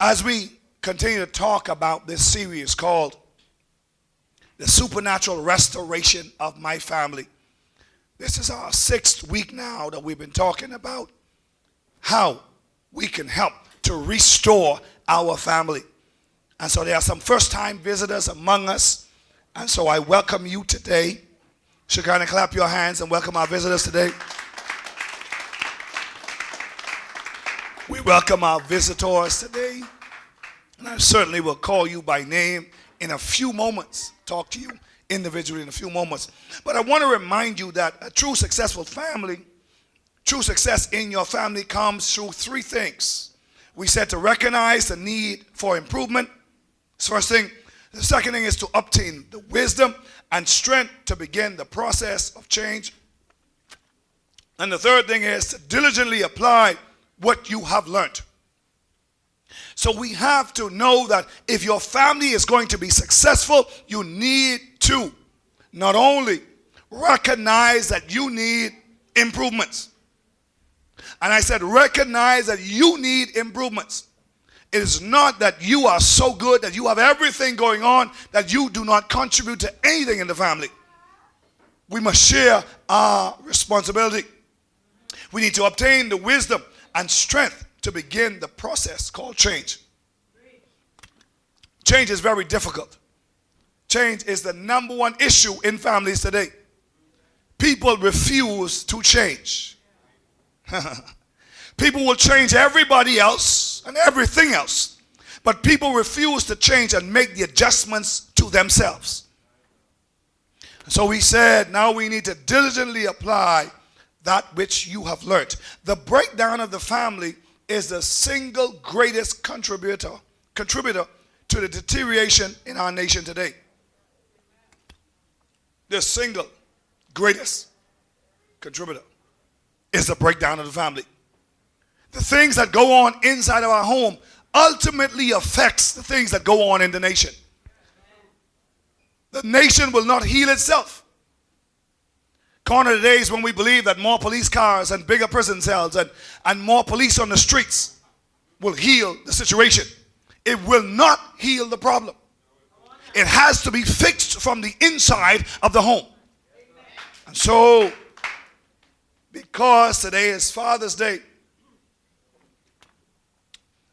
As we continue to talk about this series called The Supernatural Restoration of My Family, this is our 6th week now that we've been talking about how we can help to restore our family. And so there are some first-time visitors among us, and so I welcome you today. So kind of clap your hands and welcome our visitors today. We welcome our visitors today, and I certainly will call you by name in a few moments, talk to you individually in a few moments. But I want to remind you that a true successful family, true success in your family comes through 3 things. We said to recognize the need for improvement. That's the first thing. The second thing is to obtain the wisdom and strength to begin the process of change. And the third thing is to diligently apply what you have learned. So we have to know that if your family is going to be successful, you need to not only recognize that you need improvements. And I said recognize that you need improvements. It is not that you are so good, that you have everything going on, that you do not contribute to anything in the family. We must share our responsibility. We need to obtain the wisdom and strength to begin the process called change. Change is very difficult. Change is the number one issue in families today. People refuse to change. People will change everybody else and everything else, but people refuse to change and make the adjustments to themselves. So we said now we need to diligently apply that which you have learned. The breakdown of the family is the single greatest contributor to the deterioration in our nation today. The single greatest contributor is the breakdown of the family. The things that go on inside of our home ultimately affects the things that go on in the nation. The nation will not heal itself. Gone are the days when we believe that more police cars and bigger prison cells and more police on the streets will heal the situation. It will not heal the problem. It has to be fixed from the inside of the home. And so, because today is Father's Day,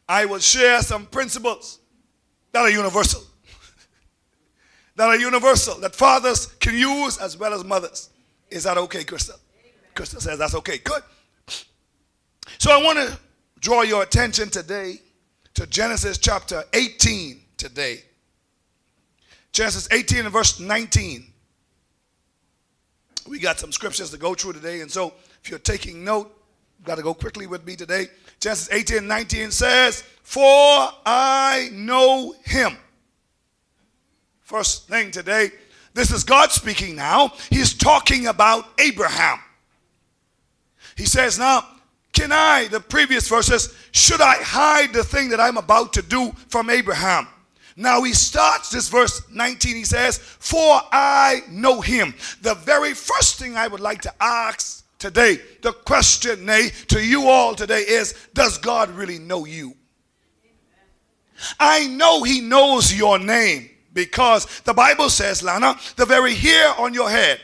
I will share some principles that are universal. That fathers can use as well as mothers. Is that okay, Crystal? Crystal says that's okay. Good. So I want to draw your attention today to Genesis chapter 18 today. Genesis 18 and verse 19. We got some scriptures to go through today, and so if you're taking note, you've got to go quickly with me today. Genesis 18 and 19 says, "For I know him." First thing today, this is God speaking now. He's talking about Abraham. He says, now, the previous verses, should I hide the thing that I'm about to do from Abraham? Now he starts this verse 19, he says, for I know him. The very first thing I would like to ask today, the question to you all today is, does God really know you? I know he knows your name. Because the Bible says, Lana, the very hair on your head.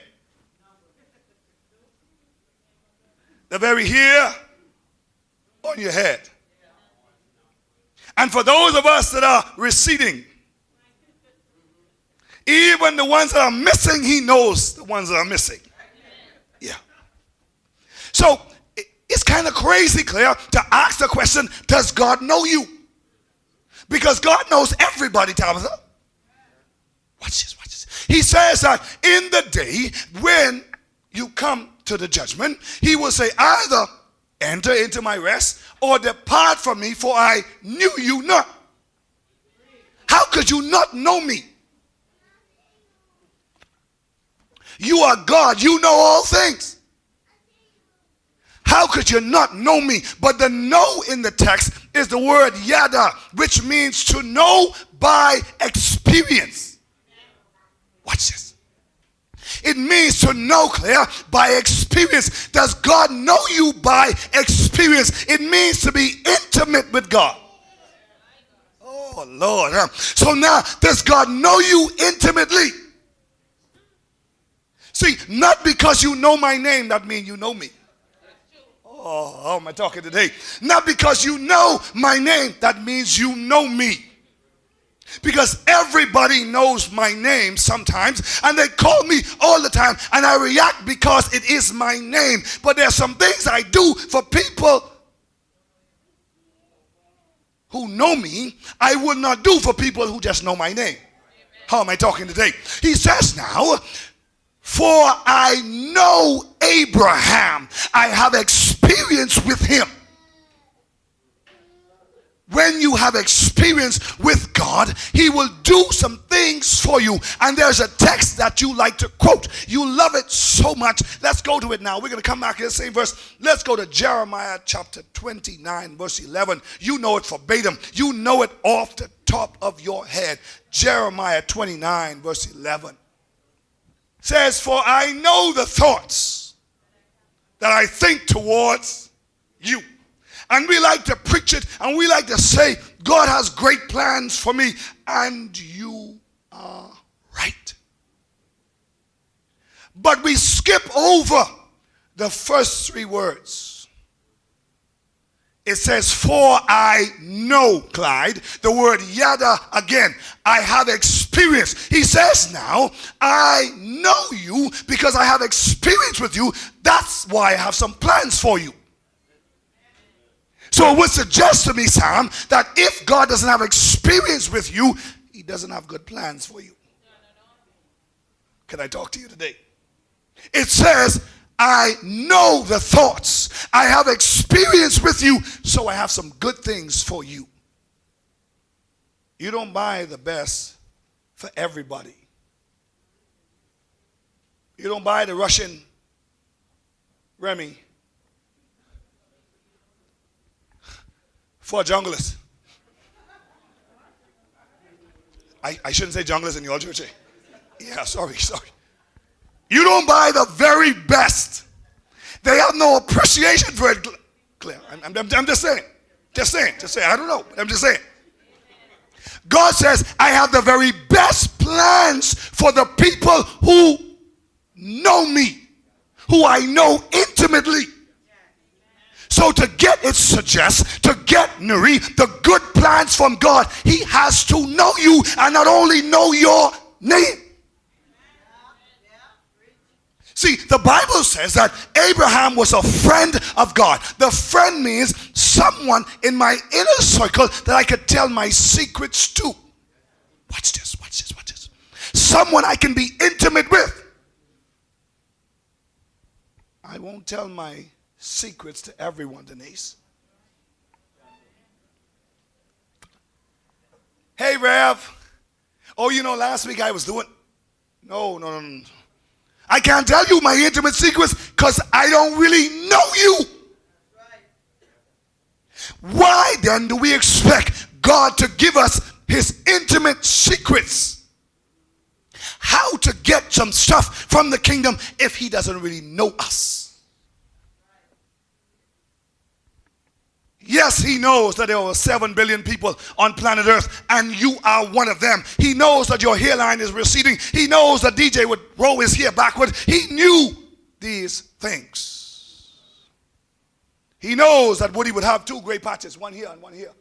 The very hair on your head. And for those of us that are receding, even the ones that are missing, he knows the ones that are missing. Yeah. So it's kind of crazy, Claire, to ask the question, does God know you? Because God knows everybody, Tabitha. Watch this. He says that in the day when you come to the judgment, he will say, either enter into my rest or depart from me, for I knew you not. How could you not know me? You are God. You know all things. How could you not know me? But the know in the text is the word yada, which means to know by experience. Watch this. It means to know, Claire, by experience. Does God know you by experience? It means to be intimate with God. Oh, Lord. So now, does God know you intimately? See, not because you know my name, that means you know me. Oh, how am I talking today? Not because you know my name, that means you know me. Because everybody knows my name sometimes, and they call me all the time, and I react because it is my name. But there's some things I do for people who know me, I would not do for people who just know my name. How am I talking today? He says now, for I know Abraham. I have experience with him. When you have experience with God, he will do some things for you. And there's a text that you like to quote. You love it so much. Let's go to it now. We're going to come back to the same verse. Let's go to Jeremiah chapter 29, verse 11. You know it verbatim. You know it off the top of your head. Jeremiah 29, verse 11. Says, for I know the thoughts that I think towards you. And we like to preach it, and we like to say, God has great plans for me, and you are right. But we skip over the first three words. It says, for I know, Clyde, the word yada again, I have experience. He says now, I know you because I have experience with you. That's why I have some plans for you. So it would suggest to me, Sam, that if God doesn't have experience with you, he doesn't have good plans for you. Can I talk to you today? It says, I know the thoughts. I have experience with you, so I have some good things for you. You don't buy the best for everybody. You don't buy the Russian Remy for junglers. I shouldn't say junglers in your church. Yeah, sorry. You don't buy the very best. They have no appreciation for it, Claire. I'm just saying. Just saying. I don't know, but I'm just saying. God says, I have the very best plans for the people who know me, who I know intimately. So to get, it suggests, to get, Nuri, the good plans from God, he has to know you and not only know your name. See, the Bible says that Abraham was a friend of God. The friend means someone in my inner circle that I could tell my secrets to. Watch this. Someone I can be intimate with. I won't tell my secrets to everyone, Denise. Hey, Rev. Oh, last week I was doing... No. I can't tell you my intimate secrets because I don't really know you. Why then do we expect God to give us his intimate secrets? How to get some stuff from the kingdom if he doesn't really know us? Yes, he knows that there are 7 billion people on planet Earth, and you are one of them. He knows that your hairline is receding. He knows that DJ would roll his hair backward. He knew these things. He knows that Woody would have 2 gray patches, one here and one here.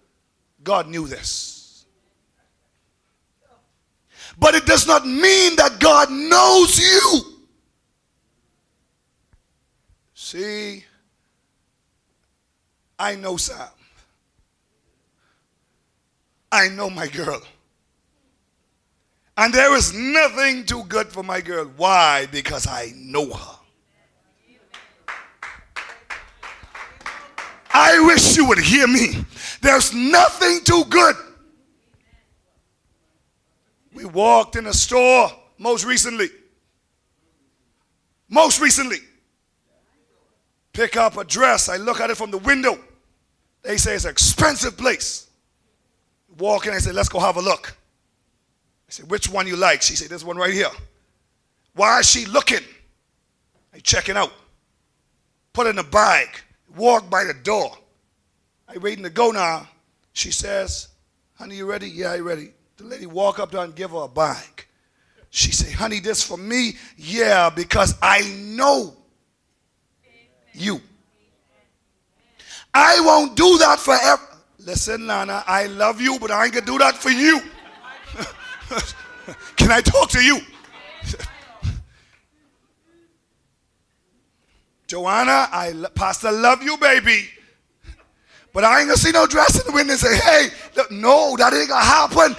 God knew this. But it does not mean that God knows you. See, I know Sam. I know my girl. And there is nothing too good for my girl. Why? Because I know her. I wish you would hear me. There's nothing too good. We walked in a store most recently. Pick up a dress. I look at it from the window. They say it's an expensive place. Walk in, I say, let's go have a look. I said, which one you like? She said, this one right here. Why is she looking? I checking out. Put it in a bag. Walk by the door. I waiting to go now. She says, Honey, you ready? Yeah, you ready. The lady walk up to her and give her a bag. She say, honey, this for me? Yeah, because I know you. I won't do that forever. Listen, Nana, I love you, but I ain't gonna do that for you. Can I talk to you? Joanna, Pastor, love you, baby. But I ain't gonna see no dress in the window and say, hey, look, no, that ain't gonna happen.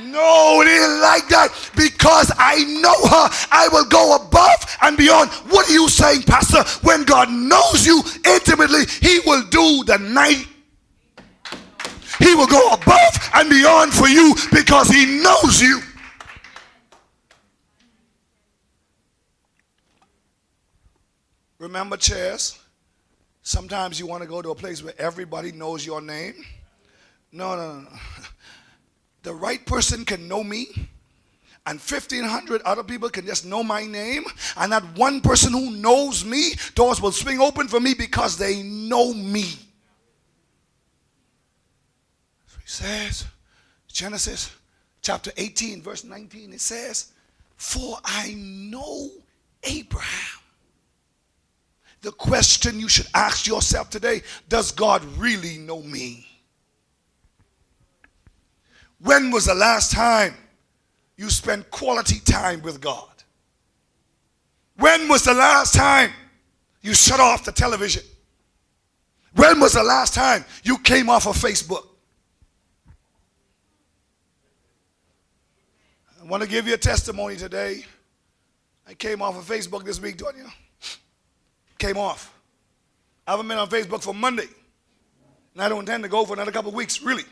No, it ain't like that. Because I know her, I will go above and beyond. What are you saying, Pastor? When God knows you intimately, he will do the night. He will go above and beyond for you because he knows you. Remember, chairs, sometimes you want to go to a place where everybody knows your name. No. The right person can know me, and 1,500 other people can just know my name, and that one person who knows me, doors will swing open for me because they know me. So he says, Genesis chapter 18, verse 19, it says, for I know Abraham. The question you should ask yourself today, does God really know me? When was the last time you spent quality time with God? When was the last time you shut off the television? When was the last time you came off of Facebook? I want to give you a testimony today. I came off of Facebook this week, don't you? Came off. I haven't been on Facebook for Monday. And I don't intend to go for another couple of weeks, really.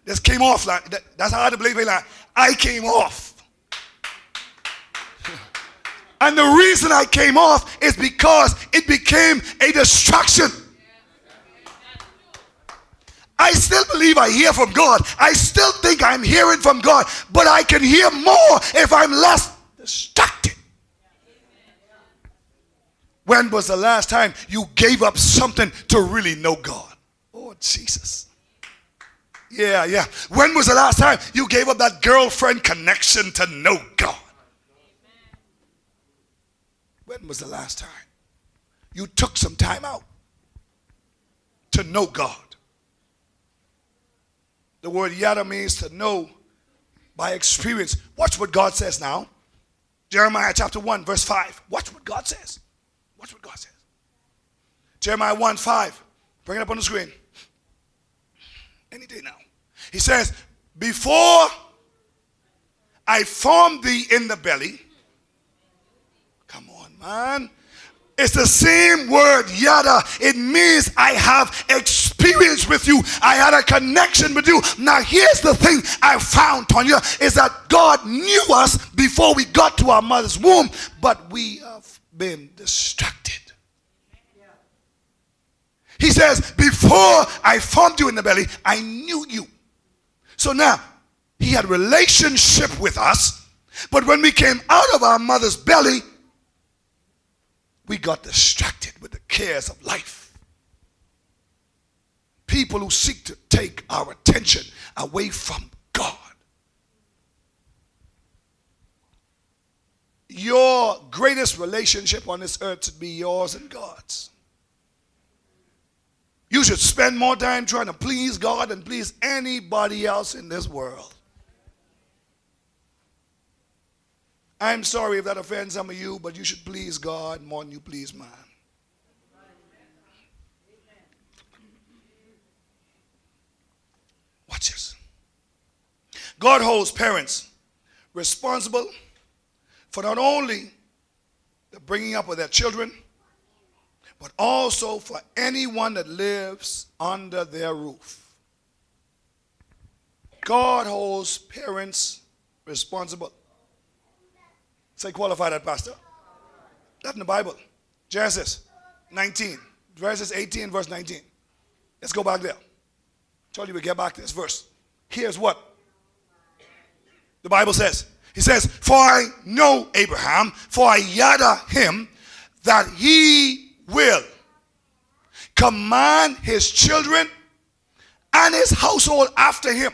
Just came off. Like that, that's hard to believe. Like, I came off. And the reason I came off is because it became a distraction. I still believe I hear from God. I still think I'm hearing from God. But I can hear more if I'm less distracted. When was the last time you gave up something to really know God? Oh, Jesus. Yeah. When was the last time you gave up that girlfriend connection to know God? When was the last time you took some time out to know God? The word yada means to know by experience. Watch what God says now. Jeremiah chapter 1, verse 5. Watch what God says. Watch what God says. Jeremiah 1, 5. Bring it up on the screen. Any day now. He says, before I formed thee in the belly. Come on, man. It's the same word, yada. It means I have experience with you. I had a connection with you. Now, here's the thing I found, Tonya, is that God knew us before we got to our mother's womb, but we have been distracted. He says, before I formed you in the belly, I knew you. So now, he had relationship with us, but when we came out of our mother's belly, we got distracted with the cares of life. People who seek to take our attention away from God. Your greatest relationship on this earth should be yours and God's. You should spend more time trying to please God than please anybody else in this world. I'm sorry if that offends some of you, but you should please God more than you please man. Watch this. God holds parents responsible for not only the bringing up of their children, but also for anyone that lives under their roof. God holds parents responsible. Say, qualify that, Pastor. That's in the Bible. Genesis 19, verses 18, verse 19. Let's go back there. I told you we'd get back to this verse. Here's what the Bible says. He says, for I know Abraham, for I yada him, that he will command his children and his household after him.